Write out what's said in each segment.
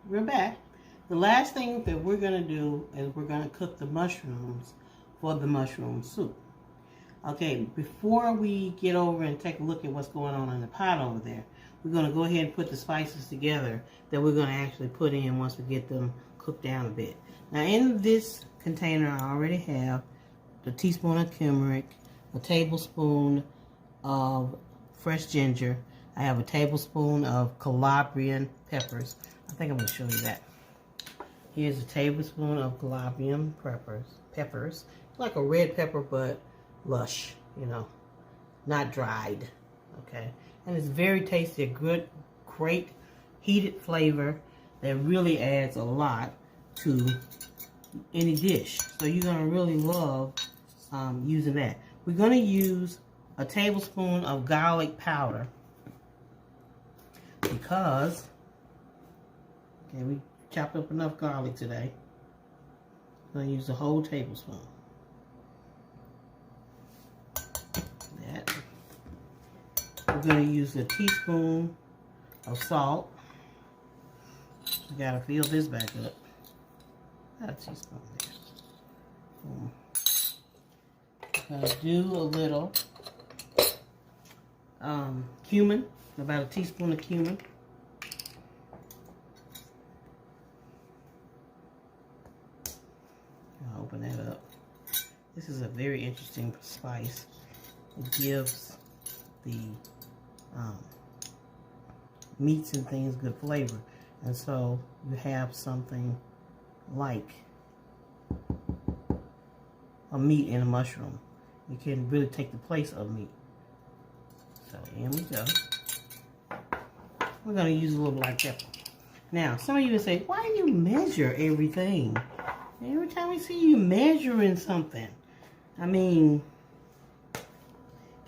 we're back. The last thing that we're going to do is we're going to cook the mushrooms for the mushroom soup. Okay, before we get over and take a look at what's going on in the pot over there, we're going to go ahead and put the spices together that we're going to actually put in once we get them cooked down a bit. Now in this container I already have a teaspoon of turmeric, a tablespoon of fresh ginger. I have a tablespoon of Calabrian peppers. I think I'm going to show you that. Here's a tablespoon of Calabrian peppers. Like a red pepper, but lush, you know, not dried. Okay, and it's very tasty. A good, great heated flavor that really adds a lot to any dish. So you're going to really love using that. We're going to use a tablespoon of garlic powder because, okay, we chopped up enough garlic today. I'm going to use a whole tablespoon. That. We're going to use a teaspoon of salt. I got to fill this back up. About a teaspoon there. I'm going to do a little cumin, about a teaspoon of cumin. I'll open that up. This is a very interesting spice. It gives the meats and things good flavor. And so you have something like a meat in a mushroom. It can really take the place of meat. So here we go. We're going to use a little black pepper. Now, some of you would say, why do you measure everything? Every time we see you measuring something. I mean,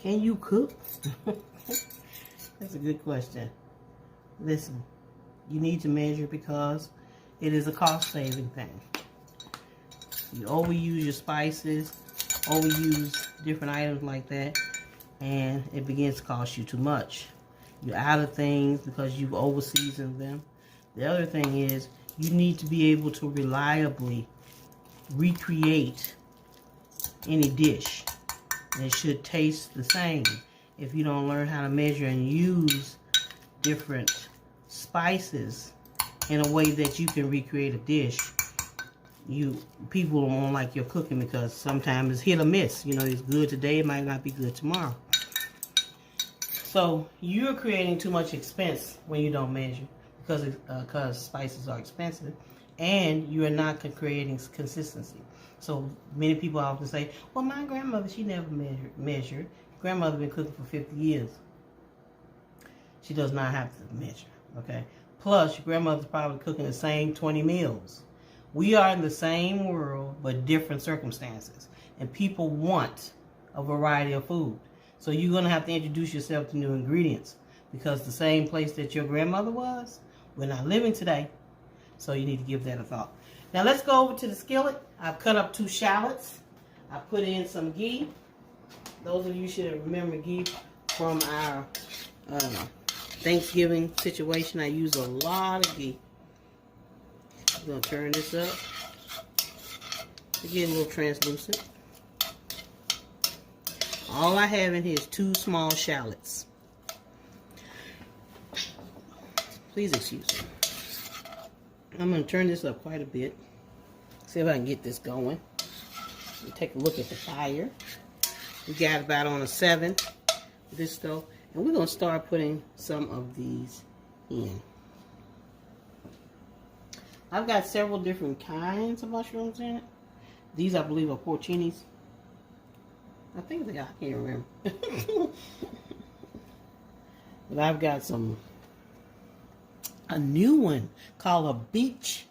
can you cook? That's a good question. Listen, you need to measure because it is a cost-saving thing. You overuse your spices, overuse different items like that, and it begins to cost you too much. You're out of things because you've over-seasoned them. The other thing is you need to be able to reliably recreate any dish. And it should taste the same. If you don't learn how to measure and use different spices in a way that you can recreate a dish, people won't like your cooking because sometimes it's hit or miss. You know, it's good today, it might not be good tomorrow. So you're creating too much expense when you don't measure because spices are expensive, and you are not creating consistency. So many people often say, well, my grandmother, she never measured. Grandmother been cooking for 50 years. She does not have to measure, okay? Plus, your grandmother's probably cooking the same 20 meals. We are in the same world, but different circumstances. And people want a variety of food. So you're going to have to introduce yourself to new ingredients. Because the same place that your grandmother was, we're not living today. So you need to give that a thought. Now let's go over to the skillet. I've cut up 2 shallots. I put in some ghee. Those of you should remember ghee from our Thanksgiving situation. I use a lot of ghee. I'm going to turn this up to get a little translucent. All I have in here is 2 small shallots. Please excuse me. I'm going to turn this up quite a bit. See if I can get this going. Take a look at the fire. We got about on a 7 with this stove. And we're going to start putting some of these in. I've got several different kinds of mushrooms in it. These, I believe, are porcinis. I think they are. I can't remember. But I've got a new one called a beach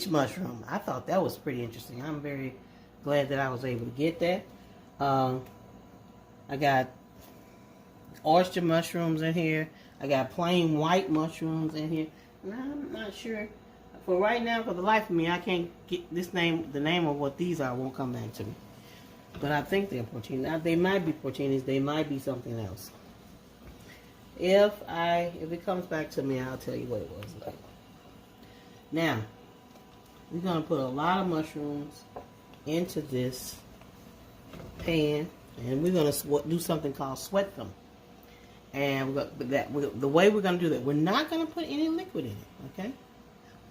mushroom. I thought that was pretty interesting. I'm very glad that I was able to get that. I got oyster mushrooms in here. I got plain white mushrooms in here. And I'm not sure. For right now, for the life of me, I can't get this name. The name of what these are won't come back to me. But I think they're porcini. They might be porcinis. They might be something else. If it comes back to me, I'll tell you what it was like. Now, we're going to put a lot of mushrooms into this pan, and we're going to do something called sweat them. And the way we're going to do that, we're not going to put any liquid in it, okay?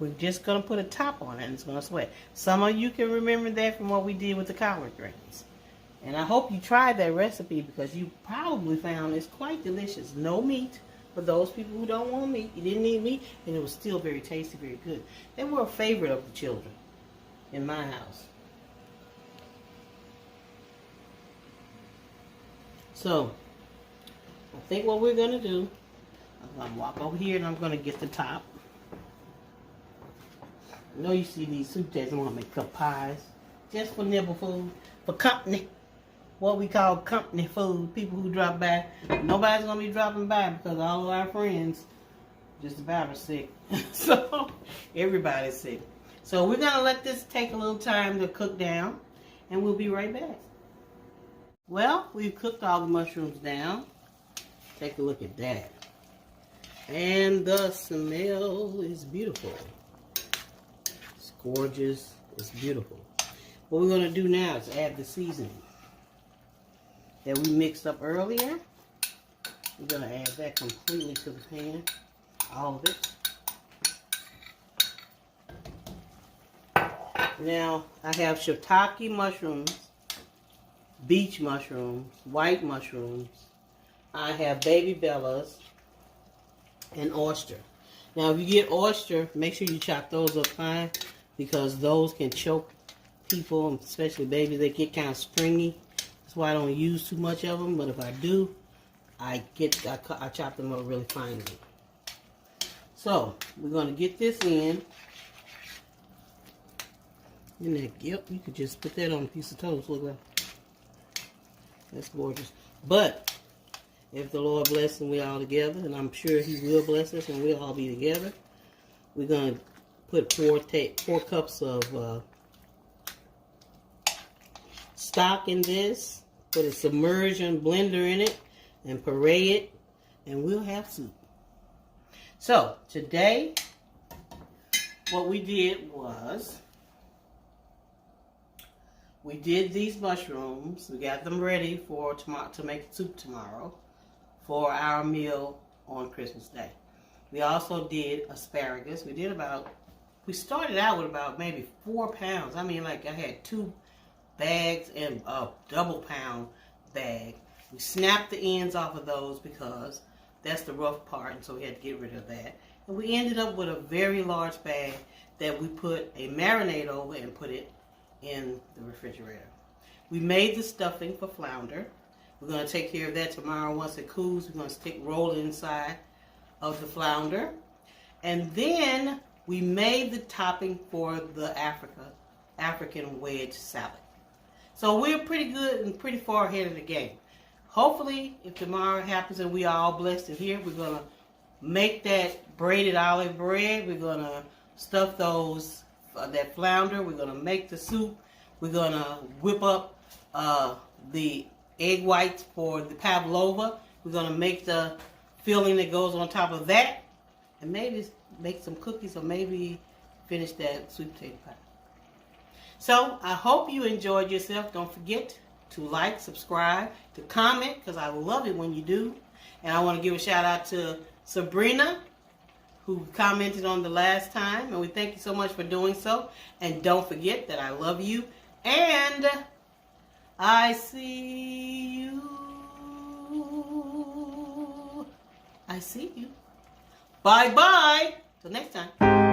We're just going to put a top on it, and it's going to sweat. Some of you can remember that from what we did with the collard greens. And I hope you tried that recipe, because you probably found it's quite delicious. No meat for those people who don't want meat. You didn't need meat, and it was still very tasty, very good. They were a favorite of the children in my house. So, I think what we're going to do, I'm going to walk over here and I'm going to get the top. I know you see these soup tastes. I want to make cup pies. Just for nibble food. For company. What we call company food. People who drop by. Nobody's going to be dropping by because all of our friends just about are sick. So, everybody's sick. So, we're going to let this take a little time to cook down. And we'll be right back. Well, we've cooked all the mushrooms down. Take a look at that. And the smell is beautiful. It's gorgeous. It's beautiful. What we're going to do now is add the seasoning that we mixed up earlier. We're going to add that completely to the pan. All of it. Now, I have shiitake mushrooms, beach mushrooms, white mushrooms. I have baby bellas and oyster. Now, if you get oyster, make sure you chop those up fine, because those can choke people, especially babies. They get kind of stringy. That's why I don't use too much of them. But if I do, I chop them up really finely. So we're going to get this in. Yep, you could just put that on a piece of toast. Look like that's gorgeous. But if the Lord bless and we're all together, and I'm sure He will bless us and we'll all be together, we're going to put 4 cups of stock in this, put a submersion blender in it, and puree it, and we'll have soup. So, today, what we did was, we did these mushrooms. We got them ready for tomorrow to make soup tomorrow for our meal on Christmas Day. We also did asparagus. We started out with about maybe 4 pounds. I mean, like I had 2 bags and a double pound bag. We snapped the ends off of those because that's the rough part, and so we had to get rid of that. And we ended up with a very large bag that we put a marinade over and put it in the refrigerator. We made the stuffing for flounder. We're going to take care of that tomorrow. Once it cools, we're going to roll it inside of the flounder. And then we made the topping for the African wedge salad. So we're pretty good and pretty far ahead of the game. Hopefully, if tomorrow happens and we are all blessed in here, we're going to make that braided olive bread. We're going to stuff that flounder. We're going to make the soup. We're going to whip up the egg whites for the pavlova. We're going to make the filling that goes on top of that. And maybe make some cookies, or maybe finish that sweet potato pie. So, I hope you enjoyed yourself. Don't forget to like, subscribe, to comment, because I love it when you do. And I want to give a shout out to Sabrina, who commented on the last time. And we thank you so much for doing so. And don't forget that I love you. And I see you. I see you. Bye-bye. Till next time.